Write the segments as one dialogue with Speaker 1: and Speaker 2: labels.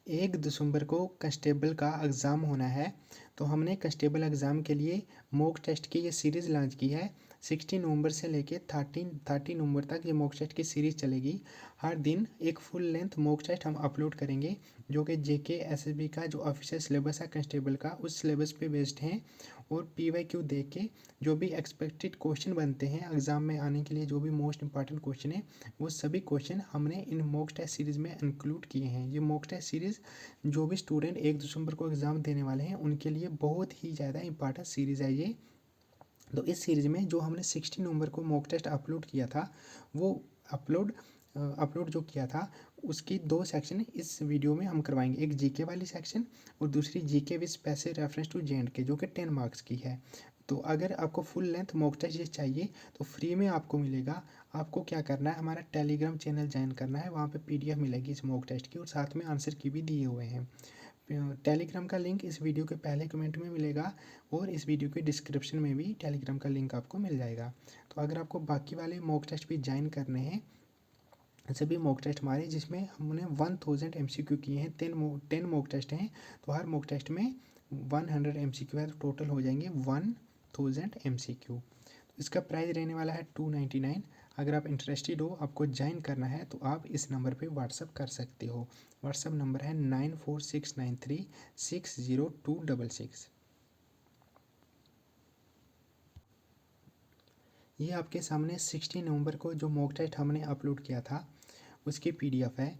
Speaker 1: 1 दिसंबर को कंस्टेबल का एग्ज़ाम होना है। तो हमने कंस्टेबल एग्ज़ाम के लिए मॉक टेस्ट की ये सीरीज़ लॉन्च की है। 16 नवंबर से लेके 30 नवंबर तक ये मॉक टेस्ट की सीरीज़ चलेगी। हर दिन एक फुल लेंथ मॉक टेस्ट हम अपलोड करेंगे, जो कि जेके एसएसबी का जो ऑफिशियल सिलेबस है कंस्टेबल का, उस सिलेबस पे बेस्ड हैं। और पीवाईक्यू देख के जो भी एक्सपेक्टेड क्वेश्चन बनते हैं एग्ज़ाम में आने के लिए, जो भी मोस्ट इंपॉर्टेंट क्वेश्चन है, वो सभी क्वेश्चन हमने इन मॉक टेस्ट सीरीज़ में इंक्लूड किए हैं। ये मॉक टेस्ट सीरीज़ जो भी स्टूडेंट 1 दिसंबर को एग्ज़ाम देने वाले हैं उनके लिए बहुत ही ज़्यादा इंपॉर्टेंट सीरीज़ है ये। तो इस सीरीज़ में जो हमने 16 नवंबर को मॉक टेस्ट अपलोड किया था, वो अपलोड जो किया था उसकी 2 सेक्शन इस वीडियो में हम करवाएंगे। एक जीके वाली सेक्शन और दूसरी GK with special reference to J and K, जो कि 10 मार्क्स की है। तो अगर आपको फुल लेंथ मॉक टेस्ट ये चाहिए तो फ्री में आपको मिलेगा। आपको क्या करना है, हमारा टेलीग्राम चैनल ज्वाइन करना है, वहाँ पे पीडीएफ मिलेगी इस मॉक टेस्ट की और साथ में आंसर की भी दिए हुए हैं। टेलीग्राम का लिंक इस वीडियो के पहले कमेंट में मिलेगा और इस वीडियो के डिस्क्रिप्शन में भी टेलीग्राम का लिंक आपको मिल जाएगा। तो अगर आपको बाकी वाले मॉक टेस्ट भी ज्वाइन करने हैं, सभी मॉक टेस्ट हमारे जिसमें हमने 1000 MCQ किए हैं, 10 मॉक टेस्ट हैं, तो हर मॉक टेस्ट में 100 MCQ है, तो टोटल हो जाएंगे 1000 MCQ। तो इसका प्राइस रहने वाला है 299। अगर आप इंटरेस्टेड हो, आपको ज्वाइन करना है, तो आप इस नंबर पे व्हाट्सअप कर सकते हो। व्हाट्सअप नंबर है 9469360266। ये आपके सामने 16 नवंबर को जो मॉक टेस्ट हमने अपलोड किया था उसकी पीडीएफ है।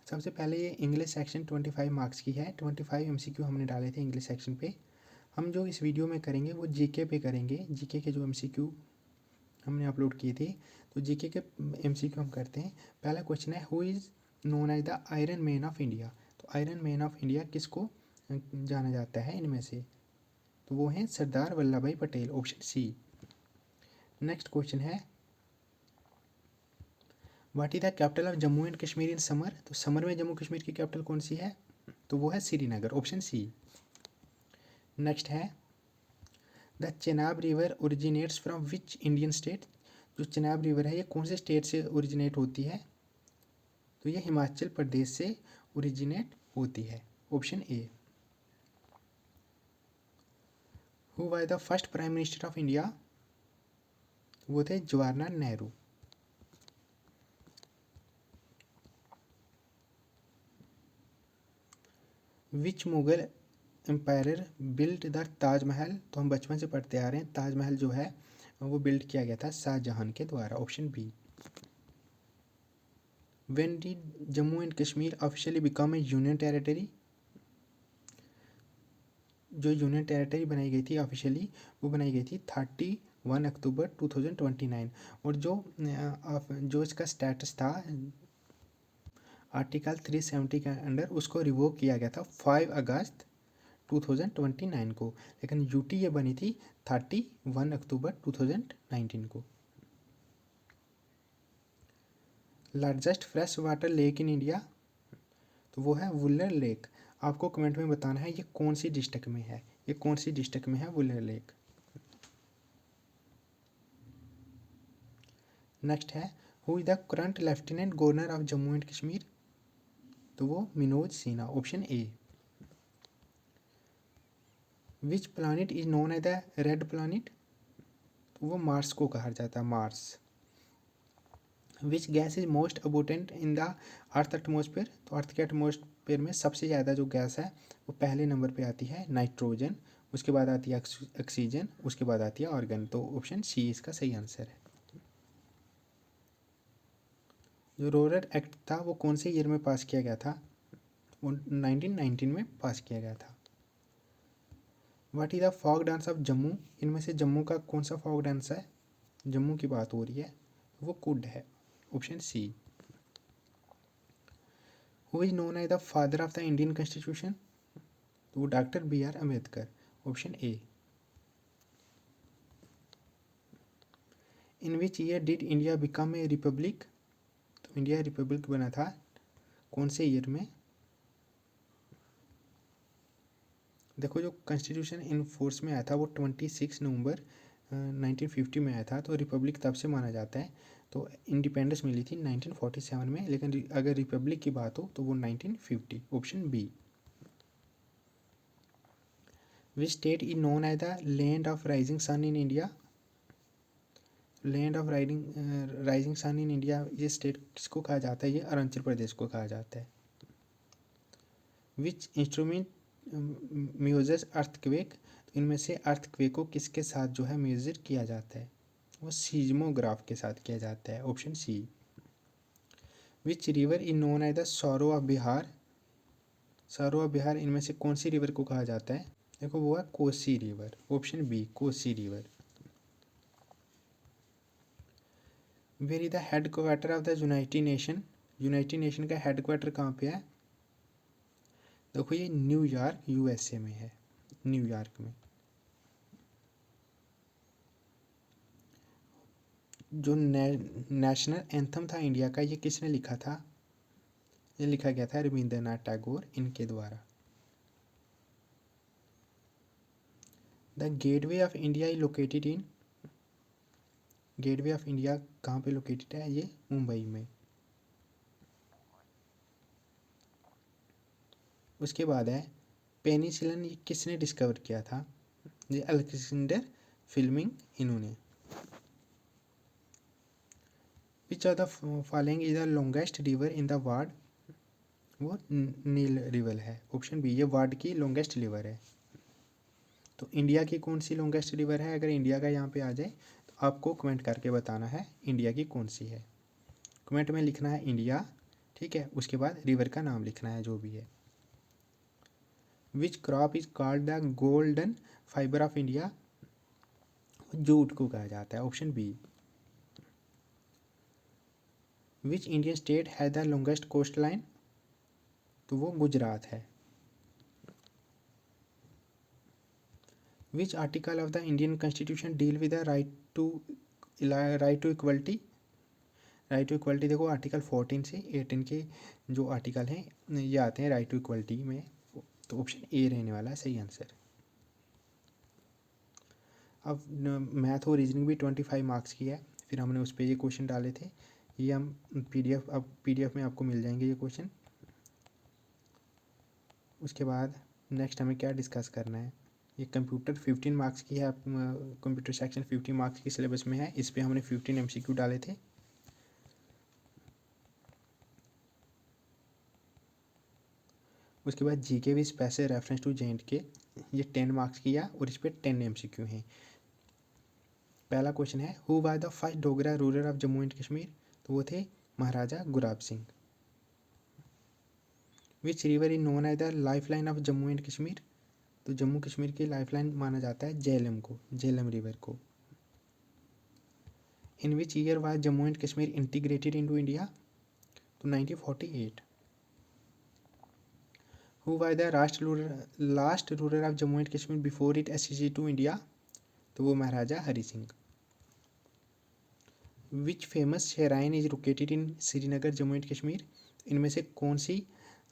Speaker 1: सबसे पहले ये इंग्लिश सेक्शन 25 मार्क्स की है। 25 MCQ हमने डाले थे इंग्लिश सेक्शन पे। हम जो इस वीडियो में करेंगे वो जीके पे करेंगे। जीके के जो MCQ हमने अपलोड किए थे, तो जीके के MCQ हम करते हैं। पहला क्वेश्चन है, who is known as the iron man of India. तो आयरन मैन ऑफ इंडिया किसको जाना जाता है इनमें से, तो वो हैं Sardar Vallabhbhai Patel, option C. Next question है, what is the capital of Jammu and Kashmir in summer. तो समर में जम्मू कश्मीर की कैपिटल कौन सी है, तो वो है श्रीनगर, ऑप्शन सी। नेक्स्ट है, the Chenab river originates from which Indian state. जो चेनाब रिवर है ये कौन से स्टेट से ओरिजिनेट होती है, तो ये हिमाचल प्रदेश से ओरिजिनेट होती है, option A. Who was the first prime minister of India, वो थे Jawaharlal Nehru. Which Mughal empire built the Taj Mahal. तो हम बचपन से पढ़ते आ रहे हैं, ताजमहल जो है वो बिल्ड किया गया था शाहजहां के द्वारा, option b. When did Jammu and Kashmir officially become a union territory. जो यूनियन टेरिटरी बनाई गई थी ऑफिशियली, वो बनाई गई थी 31 अक्टूबर 2029। और जो इसका स्टेटस था आर्टिकल 370 के अंडर, उसको रिवोक किया गया था 5 अगस्त 2029 को। लेकिन यूटी ये बनी थी 31 अक्टूबर 2019 को। Largest fresh water lake in India, तो वो है वुलर लेक। आपको कमेंट में बताना है ये कौन सी डिस्ट्रिक्ट में है, ये कौन सी डिस्ट्रिक्ट में है वुलर लेक। नेक्स्ट है, who is the current lieutenant governor of Jammu and Kashmir. तो वो Manoj Sinha, option A. Which planet is known as the red planet. तो वो मार्स को कहा जाता है, Mars. Which gas is most abundant in the earth atmosphere. तो अर्थ के एटमोसफेयर में सबसे ज़्यादा जो गैस है वो पहले नंबर पे आती है नाइट्रोजन, उसके बाद आती है ऑक्सीजन, उसके बाद आती है ऑर्गन। तो ऑप्शन सी इसका सही आंसर है। जो रोलर एक्ट था वो कौन से ईयर में पास किया गया था, वो 1919 में पास किया गया था। What is the Fock dance of Jammu. इनमें से जम्मू का कौन सा फॉक डांस है, जम्मू की बात हो रही है, वो कुड है, option c. Who is known as the father of the Indian constitution. तो वो doctor BR Ambedkar, option a. In which year did India become a republic. तो इंडिया रिपब्लिक बना था कौन से ईयर में। देखो जो कॉन्स्टिट्यूशन इन फोर्स में आया था वो 26 नवंबर 1950 में आया था, तो रिपब्लिक तब से माना जाता है। तो इंडिपेंडेंस मिली थी 1947 में, लेकिन अगर रिपब्लिक की बात हो तो वो 1950, option b. Which state is known as the land of rising sun in India? Land of rising sun in India, ये स्टेट किसको कहा जाता है? ये अरुणाचल प्रदेश को कहा जाता है। Which instrument measures earthquake? तो इनमें से अर्थक्वेक को किसके साथ जो है मेजर किया जाता है? वो सीज्मोग्राफ के साथ किया जाता है, option c. Which river is known as the sorrow of Bihar? Sorrow of Bihar, इनमें से कौन सी रिवर को कहा जाता है? देखो वो है Kosi river, option b, Kosi river. Where is the headquarter of the United Nation? United Nation का हेड क्वार्टर कहाँ पे है? देखो ये न्यूयॉर्क यूएसए में है, न्यूयॉर्क में। जो नेशनल एंथम था इंडिया का, ये किसने लिखा था? ये लिखा गया था रविंद्रनाथ टैगोर, इनके द्वारा। The gateway of India is located in? Gateway of India कहाँ पे लोकेटेड है? ये मुंबई में। उसके बाद है पेनिसिलिन, ये किसने डिस्कवर किया था? ये अलेक्जेंडर फ्लेमिंग, इन्होंने। विच of the following is the longest river in the world? वो नील रिवर है, ऑप्शन बी, ये वर्ल्ड की लॉन्गेस्ट रिवर है। तो इंडिया की कौन सी लॉन्गेस्ट रिवर है? अगर इंडिया का यहाँ पे आ जाए तो आपको कमेंट करके बताना है इंडिया की कौन सी है। कमेंट में लिखना है इंडिया, ठीक है, उसके बाद रिवर का नाम लिखना है जो भी है। Which crop is called the golden fibre of India? Jute को कहा जाता है, option b. Which Indian state has the longest coast line? तो वो गुजरात है। Which article of the Indian constitution deal with the right to equality? Right to equality, देखो article 14 से 18 के जो आर्टिकल हैं ये आते हैं राइट टू इक्वलिटी में, तो ऑप्शन ए रहने वाला है सही आंसर। अब मैथ और रीजनिंग भी 25 मार्क्स की है, फिर हमने उस पर ये क्वेश्चन डाले थे, ये हम पीडीएफ, अब पीडीएफ में आपको मिल जाएंगे ये क्वेश्चन। उसके बाद नेक्स्ट हमें क्या डिस्कस करना है? ये कंप्यूटर 15 मार्क्स की है, कंप्यूटर सेक्शन 15 मार्क्स की सिलेबस में है, इस पर हमने 15 एमसीक्यू डाले थे। उसके बाद GK with special reference to J and K, ये 10 मार्क्स की है और इस पर 10 एमसीक्यू हैं। पहला क्वेश्चन है who was the first Dogra ruler of Jammu and Kashmir? तो वो थे Maharaja Gulab Singh. Which river is known as the lifeline of Jammu and Kashmir? तो जम्मू कश्मीर की लाइफ लाइन माना जाता है झेलम को, झेलम रिवर को। In which year was Jammu and Kashmir integrated into India? तो 1948। Who was the last ruler of Jammu and Kashmir before it acceded to India? तो वो Maharaja Hari Singh. Which famous shrine is located in Srinagar Jammu and Kashmir? इनमें से कौन सी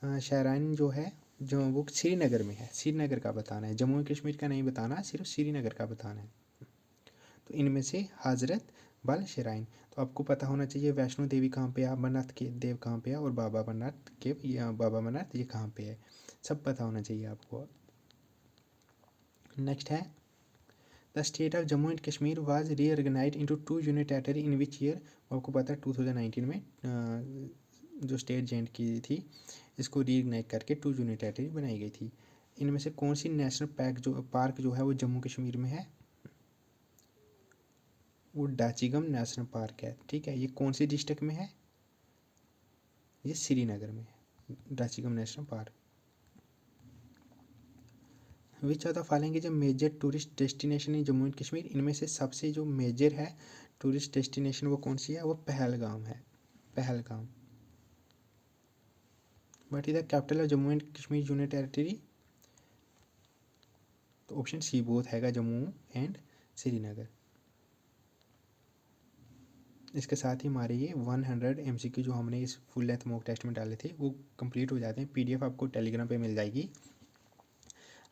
Speaker 1: शेराइन जो है जो वो श्रीनगर में है? श्रीनगर का बताना है, जम्मू एंड कश्मीर का नहीं बताना, सिर्फ श्रीनगर का बताना है। तो इनमें से हजरत बल शेराइन। तो आपको पता होना चाहिए वैष्णो देवी कहाँ पे है, अमरनाथ के देव कहाँ पे है, और बाबा अमरनाथ के बाबा अमरनाथ ये कहाँ पे है, सब पता होना चाहिए आपको। नेक्स्ट है the state of Jammu and Kashmir was reorganized into 2 unit territory in which year? आपको पता है 2019 में जो स्टेट जेंट की थी इसको रीऑर्गेनाइज करके 2 यूनिट टेरिटरी बनाई गई थी। इनमें से कौन सी नेशनल पार्क जो है वो जम्मू कश्मीर में है? वो डाचीगम नेशनल पार्क है, ठीक है। ये कौन सी डिस्ट्रिक्ट में है? ये श्रीनगर में है, Dachigam national park. Which of the following is a major tourist destination in Jammu and Kashmir? इनमें से सबसे जो मेजर है टूरिस्ट डेस्टिनेशन वो कौन सी है? वो पहलगाम है, Pahalgam. What is the capital of Jammu and Kashmir union territory? तो ऑप्शन सी बोथ हैगा, जम्मू एंड श्रीनगर। इसके साथ ही हमारे ये 100 एमसीक्यू जो हमने इस फुल लेंथ मॉक टेस्ट में डाले थे वो कंप्लीट हो जाते हैं। पीडीएफ आपको टेलीग्राम पे मिल जाएगी।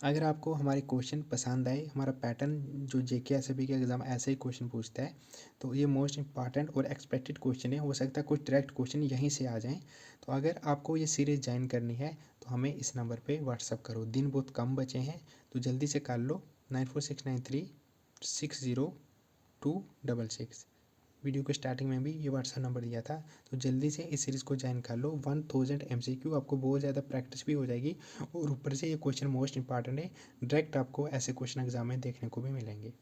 Speaker 1: अगर आपको हमारे क्वेश्चन पसंद आए, हमारा पैटर्न जो जेके एसएसबी के एग्ज़ाम ऐसे ही क्वेश्चन पूछता है, तो ये मोस्ट इंपॉर्टेंट और एक्सपेक्टेड क्वेश्चन है, हो सकता है कुछ डायरेक्ट क्वेश्चन यहीं से आ जाएं। तो अगर आपको ये सीरीज़ ज्वाइन करनी है तो हमें इस नंबर पे व्हाट्सअप करो। दिन बहुत कम बचे हैं तो जल्दी से कर लो, 9469360266। वीडियो के स्टार्टिंग में भी ये व्हाट्सअप नंबर दिया था। तो जल्दी से इस सीरीज़ को ज्वाइन कर लो। 1000 MCQ, आपको बहुत ज़्यादा प्रैक्टिस भी हो जाएगी और ऊपर से ये क्वेश्चन मोस्ट इंपॉर्टेंट है, डायरेक्ट आपको ऐसे क्वेश्चन एग्जाम में देखने को भी मिलेंगे।